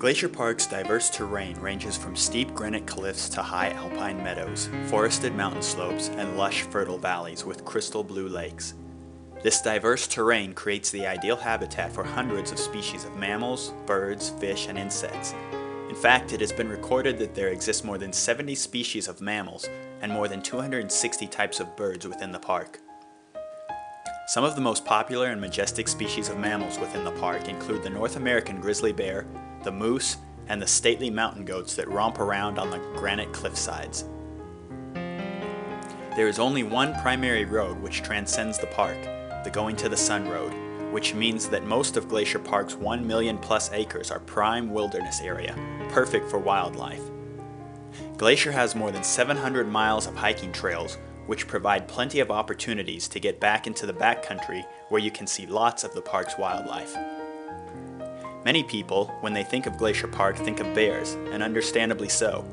Glacier Park's diverse terrain ranges from steep granite cliffs to high alpine meadows, forested mountain slopes, and lush, fertile valleys with crystal blue lakes. This diverse terrain creates the ideal habitat for hundreds of species of mammals, birds, fish, and insects. In fact, it has been recorded that there exist more than 70 species of mammals and more than 260 types of birds within the park. Some of the most popular and majestic species of mammals within the park include the North American grizzly bear, the moose, and the stately mountain goats that romp around on the granite cliffsides. There is only one primary road which transcends the park, the Going to the Sun Road, which means that most of Glacier Park's 1 million plus acres are prime wilderness area, perfect for wildlife. Glacier has more than 700 miles of hiking trails, which provide plenty of opportunities to get back into the backcountry where you can see lots of the park's wildlife. Many people, when they think of Glacier Park, think of bears, and understandably so.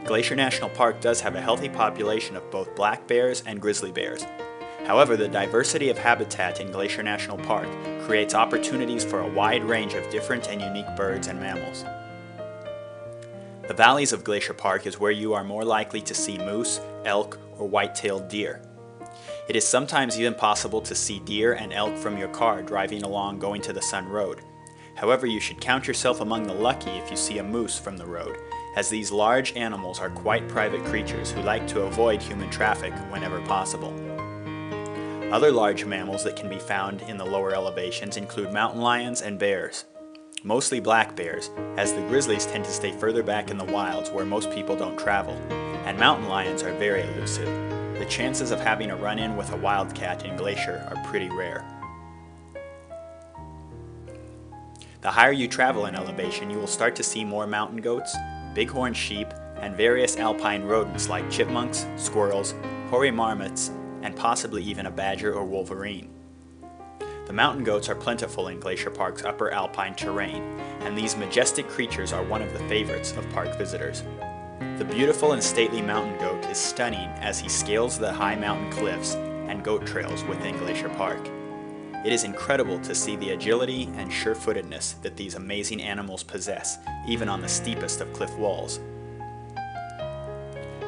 Glacier National Park does have a healthy population of both black bears and grizzly bears. However, the diversity of habitat in Glacier National Park creates opportunities for a wide range of different and unique birds and mammals. The valleys of Glacier Park is where you are more likely to see moose, elk, or white-tailed deer. It is sometimes even possible to see deer and elk from your car driving along Going to the Sun Road. However, you should count yourself among the lucky if you see a moose from the road, as these large animals are quite private creatures who like to avoid human traffic whenever possible. Other large mammals that can be found in the lower elevations include mountain lions and bears. Mostly black bears, as the grizzlies tend to stay further back in the wilds where most people don't travel, and mountain lions are very elusive. The chances of having a run-in with a wildcat in Glacier are pretty rare. The higher you travel in elevation, you will start to see more mountain goats, bighorn sheep, and various alpine rodents like chipmunks, squirrels, hoary marmots, and possibly even a badger or wolverine. The mountain goats are plentiful in Glacier Park's upper alpine terrain, and these majestic creatures are one of the favorites of park visitors. The beautiful and stately mountain goat is stunning as he scales the high mountain cliffs and goat trails within Glacier Park. It is incredible to see the agility and sure-footedness that these amazing animals possess, even on the steepest of cliff walls.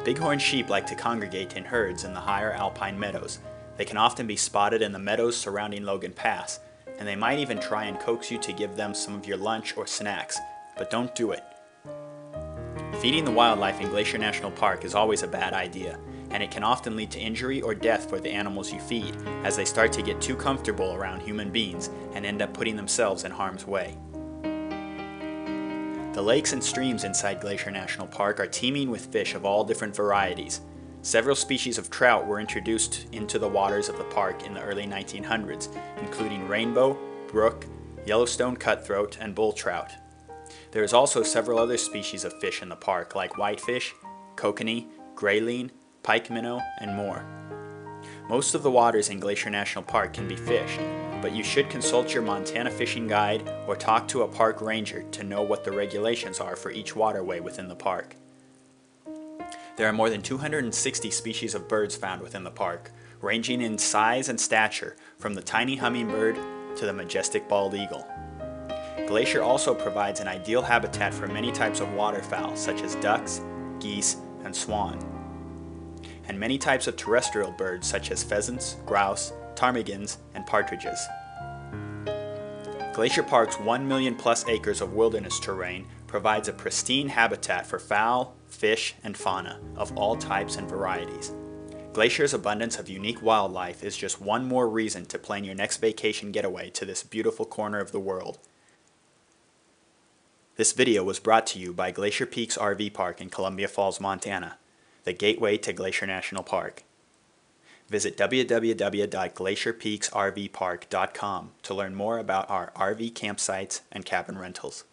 Bighorn sheep like to congregate in herds in the higher alpine meadows. They can often be spotted in the meadows surrounding Logan Pass, and they might even try and coax you to give them some of your lunch or snacks, but don't do it. Feeding the wildlife in Glacier National Park is always a bad idea, and it can often lead to injury or death for the animals you feed, as they start to get too comfortable around human beings and end up putting themselves in harm's way. The lakes and streams inside Glacier National Park are teeming with fish of all different varieties. Several species of trout were introduced into the waters of the park in the early 1900s, including rainbow, brook, Yellowstone cutthroat, and bull trout. There is also several other species of fish in the park like whitefish, kokanee, grayling, pike minnow, and more. Most of the waters in Glacier National Park can be fished, but you should consult your Montana fishing guide or talk to a park ranger to know what the regulations are for each waterway within the park. There are more than 260 species of birds found within the park, ranging in size and stature from the tiny hummingbird to the majestic bald eagle. Glacier also provides an ideal habitat for many types of waterfowl such as ducks, geese, and swan, and many types of terrestrial birds such as pheasants, grouse, ptarmigans, and partridges. Glacier Park's 1 million plus acres of wilderness terrain provides a pristine habitat for fowl, fish, and fauna of all types and varieties. Glacier's abundance of unique wildlife is just one more reason to plan your next vacation getaway to this beautiful corner of the world. This video was brought to you by Glacier Peaks RV Park in Columbia Falls, Montana, the gateway to Glacier National Park. Visit www.glacierpeaksrvpark.com to learn more about our RV campsites and cabin rentals.